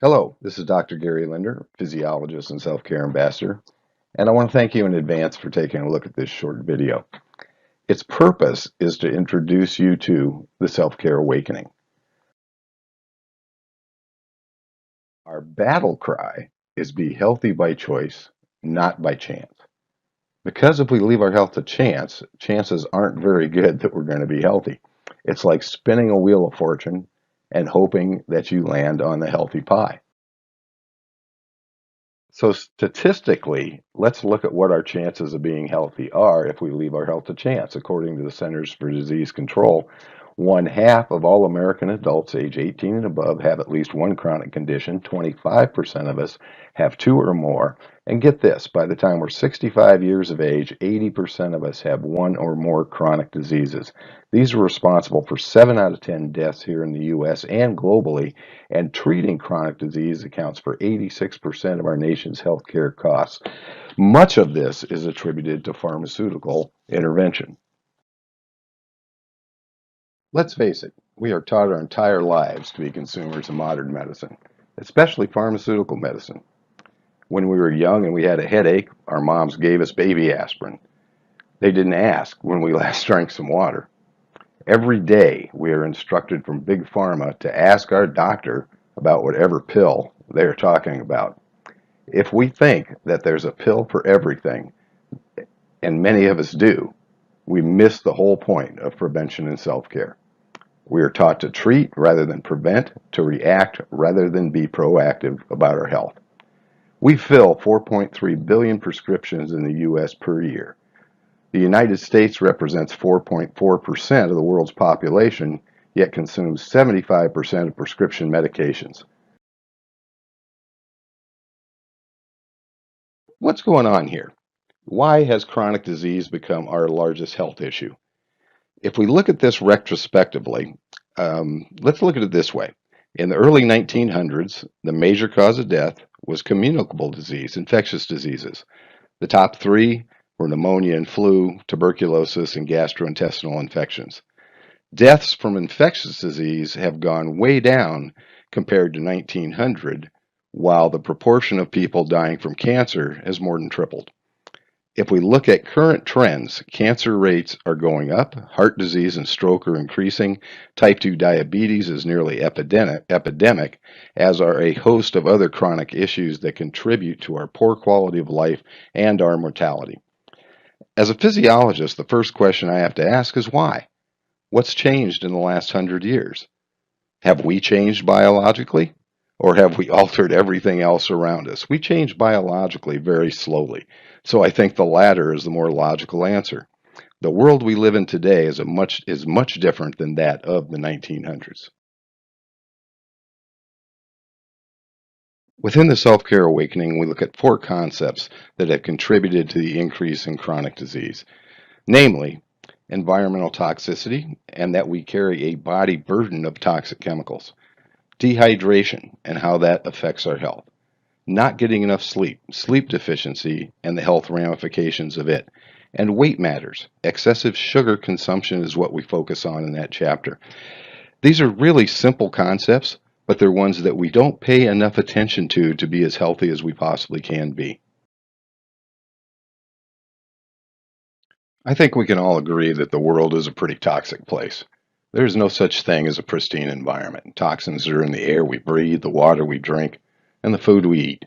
Hello, this is Dr. Gary Linder, physiologist and self-care ambassador, and I want to thank you in advance for taking a look at this short video. Its purpose is to introduce you to the self-care awakening. Our battle cry is be healthy by choice, not by chance. Because if we leave our health to chance, chances aren't very good that we're going to be healthy. It's like spinning a wheel of fortune and hoping that you land on the healthy pie. So statistically, let's look at what our chances of being healthy are if we leave our health to chance. According to the Centers for Disease Control, 1/2 of all American adults age 18 and above have at least one chronic condition. 25% of us have two or more. And get this, by the time we're 65 years of age, 80% of us have one or more chronic diseases. These are responsible for 7 out of 10 deaths here in the US and globally, and treating chronic disease accounts for 86% of our nation's healthcare costs. Much of this is attributed to pharmaceutical intervention. Let's face it, we are taught our entire lives to be consumers of modern medicine, especially pharmaceutical medicine. When we were young and we had a headache, our moms gave us baby aspirin. They didn't ask when we last drank some water. Every day we are instructed from Big Pharma to ask our doctor about whatever pill they are talking about. If we think that there's a pill for everything, and many of us do, we miss the whole point of prevention and self-care. We are taught to treat rather than prevent, to react rather than be proactive about our health. We fill 4.3 billion prescriptions in the US per year. The United States represents 4.4% of the world's population, yet consumes 75% of prescription medications. What's going on here? Why has chronic disease become our largest health issue? If we look at this retrospectively, let's look at it this way. In the early 1900s, the major cause of death was communicable disease, infectious diseases. The top three were pneumonia and flu, tuberculosis, and gastrointestinal infections. Deaths from infectious disease have gone way down compared to 1900, while the proportion of people dying from cancer has more than tripled. If we look at current trends, cancer rates are going up, heart disease and stroke are increasing, type 2 diabetes is nearly epidemic, as are a host of other chronic issues that contribute to our poor quality of life and our mortality. As a physiologist, the first question I have to ask is why? What's changed in the last 100 years? Have we changed biologically? Or have we altered everything else around us? We change biologically very slowly. So I think the latter is the more logical answer. The world we live in today is much different than that of the 1900s. Within the self-care awakening, we look at 4 concepts that have contributed to the increase in chronic disease, namely environmental toxicity, and that we carry a body burden of toxic chemicals, dehydration and how that affects our health, not getting enough sleep, sleep deficiency and the health ramifications of it, and weight matters. Excessive sugar consumption is what we focus on in that chapter. These are really simple concepts, but they're ones that we don't pay enough attention to be as healthy as we possibly can be. I think we can all agree that the world is a pretty toxic place. There's no such thing as a pristine environment. Toxins are in the air we breathe, the water we drink, and the food we eat.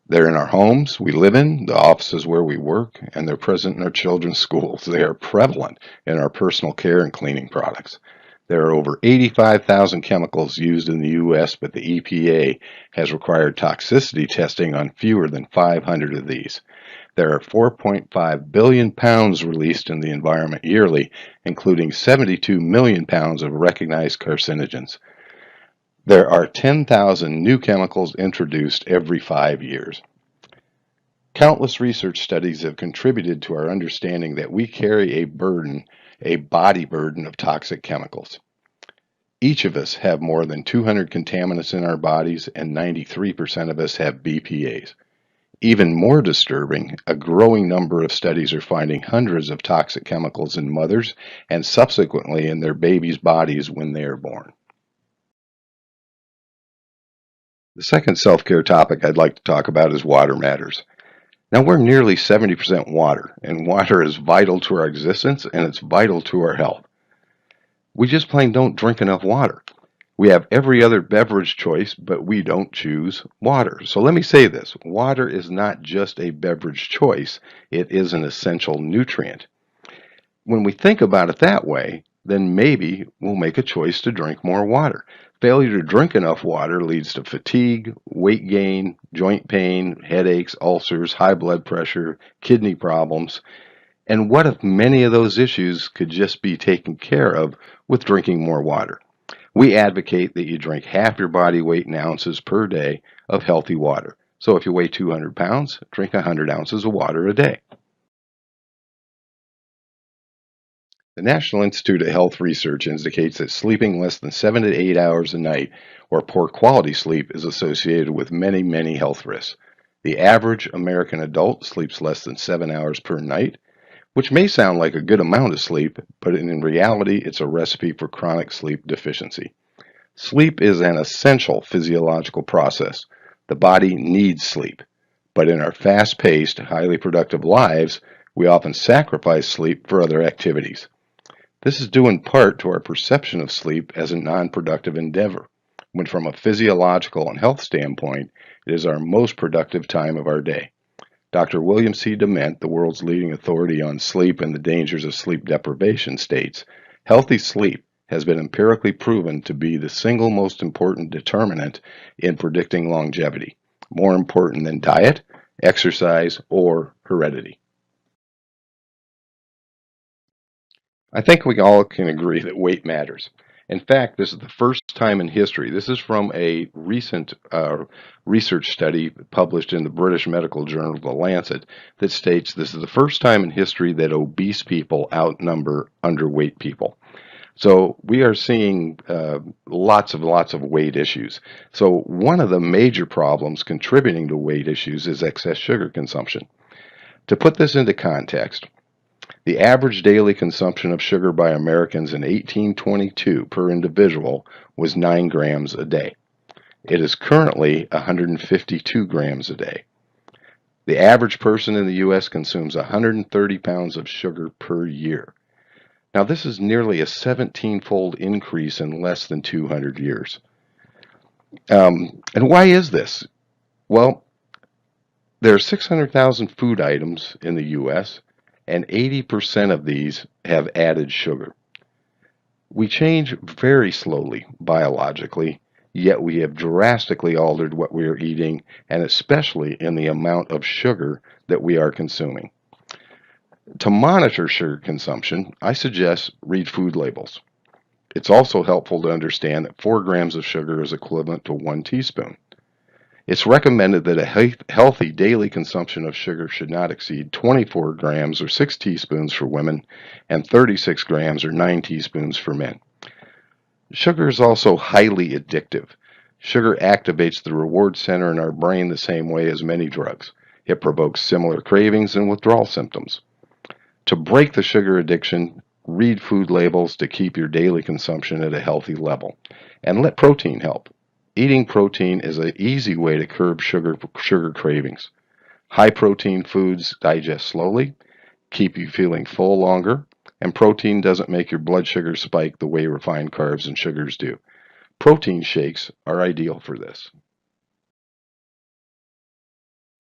They're in our homes we live in, the offices where we work, and they're present in our children's schools. They are prevalent in our personal care and cleaning products. There are over 85,000 chemicals used in the U.S., but the EPA has required toxicity testing on fewer than 500 of these. There are 4.5 billion pounds released in the environment yearly, including 72 million pounds of recognized carcinogens. There are 10,000 new chemicals introduced every 5 years. Countless research studies have contributed to our understanding that we carry a body burden of toxic chemicals. Each of us have more than 200 contaminants in our bodies, and 93% of us have BPAs. Even more disturbing, a growing number of studies are finding hundreds of toxic chemicals in mothers and subsequently in their babies' bodies when they are born. The second self-care topic I'd like to talk about is water matters. Now, we're nearly 70% water, and water is vital to our existence and it's vital to our health. We just plain don't drink enough water. We have every other beverage choice, but we don't choose water. So let me say this, water is not just a beverage choice, it is an essential nutrient. When we think about it that way, then maybe we'll make a choice to drink more water. Failure to drink enough water leads to fatigue, weight gain, joint pain, headaches, ulcers, high blood pressure, kidney problems. And what if many of those issues could just be taken care of with drinking more water? We advocate that you drink half your body weight in ounces per day of healthy water. So if you weigh 200 pounds, drink 100 ounces of water a day. The National Institute of Health Research indicates that sleeping less than 7 to 8 hours a night or poor quality sleep is associated with many health risks. The average American adult sleeps less than 7 hours per night, which may sound like a good amount of sleep, but in reality, it's a recipe for chronic sleep deficiency. Sleep is an essential physiological process. The body needs sleep, but in our fast-paced, highly productive lives, we often sacrifice sleep for other activities. This is due in part to our perception of sleep as a non-productive endeavor, when from a physiological and health standpoint, it is our most productive time of our day. Dr. William C. Dement, the world's leading authority on sleep and the dangers of sleep deprivation, states, healthy sleep has been empirically proven to be the single most important determinant in predicting longevity, more important than diet, exercise, or heredity. I think we all can agree that weight matters. In fact, this is the first time in history. This is from a recent research study published in the British medical journal, The Lancet, that states this is the first time in history that obese people outnumber underweight people. So we are seeing lots of weight issues. So one of the major problems contributing to weight issues is excess sugar consumption. To put this into context, the average daily consumption of sugar by Americans in 1822 per individual was 9 grams a day. It is currently 152 grams a day. The average person in the U.S. consumes 130 pounds of sugar per year. Now, this is nearly a 17-fold increase in less than 200 years. And why is this? Well, there are 600,000 food items in the U.S., and 80% of these have added sugar. We change very slowly biologically, yet we have drastically altered what we are eating, and especially in the amount of sugar that we are consuming. To monitor sugar consumption, I suggest read food labels. It's also helpful to understand that 4 grams of sugar is equivalent to 1 teaspoon. It's recommended that a healthy daily consumption of sugar should not exceed 24 grams or 6 teaspoons for women and 36 grams or 9 teaspoons for men. Sugar is also highly addictive. Sugar activates the reward center in our brain the same way as many drugs. It provokes similar cravings and withdrawal symptoms. To break the sugar addiction, read food labels to keep your daily consumption at a healthy level. And let protein help. Eating protein is an easy way to curb sugar cravings. High protein foods digest slowly, keep you feeling full longer, and protein doesn't make your blood sugar spike the way refined carbs and sugars do. Protein shakes are ideal for this.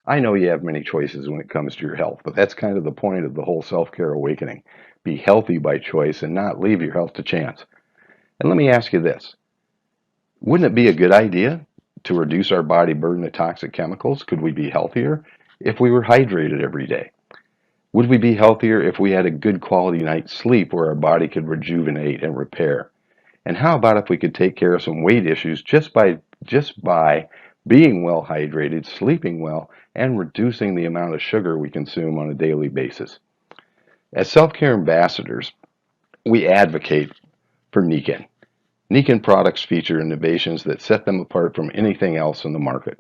I know you have many choices when it comes to your health, but that's kind of the point of the whole self-care awakening. Be healthy by choice and not leave your health to chance. And let me ask you this. Wouldn't it be a good idea to reduce our body burden of toxic chemicals? Could we be healthier if we were hydrated every day? Would we be healthier if we had a good quality night's sleep where our body could rejuvenate and repair? And how about if we could take care of some weight issues just by being well hydrated, sleeping well, and reducing the amount of sugar we consume on a daily basis? As self-care ambassadors, we advocate for Nikken. Nikken products feature innovations that set them apart from anything else in the market.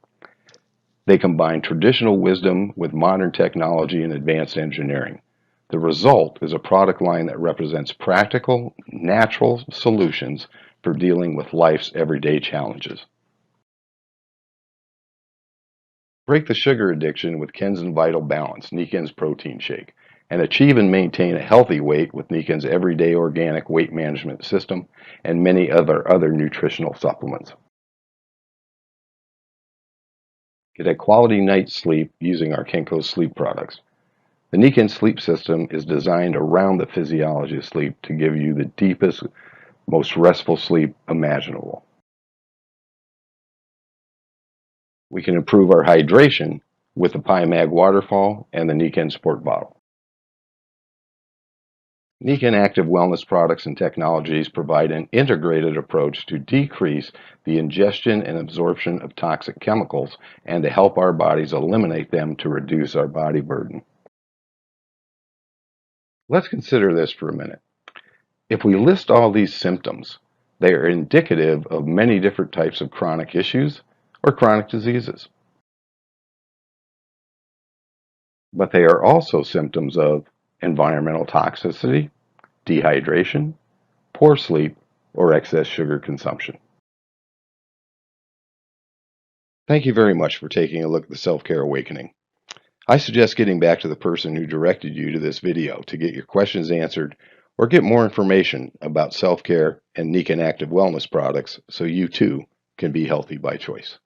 They combine traditional wisdom with modern technology and advanced engineering. The result is a product line that represents practical, natural solutions for dealing with life's everyday challenges. Break the sugar addiction with Ken's Vital Balance, Nikken's protein shake, and achieve and maintain a healthy weight with Nikken's everyday organic weight management system and many other nutritional supplements. Get a quality night's sleep using our Kenko sleep products. The Nikken sleep system is designed around the physiology of sleep to give you the deepest, most restful sleep imaginable. We can improve our hydration with the PiMag Waterfall and the Nikken Sport Bottle. Nikken Active Wellness products and technologies provide an integrated approach to decrease the ingestion and absorption of toxic chemicals and to help our bodies eliminate them to reduce our body burden. Let's consider this for a minute. If we list all these symptoms, they are indicative of many different types of chronic issues or chronic diseases. But they are also symptoms of environmental toxicity, dehydration, poor sleep, or excess sugar consumption. Thank you very much for taking a look at the Self-Care Awakening. I suggest getting back to the person who directed you to this video to get your questions answered or get more information about self-care and Nikken Active Wellness products so you too can be healthy by choice.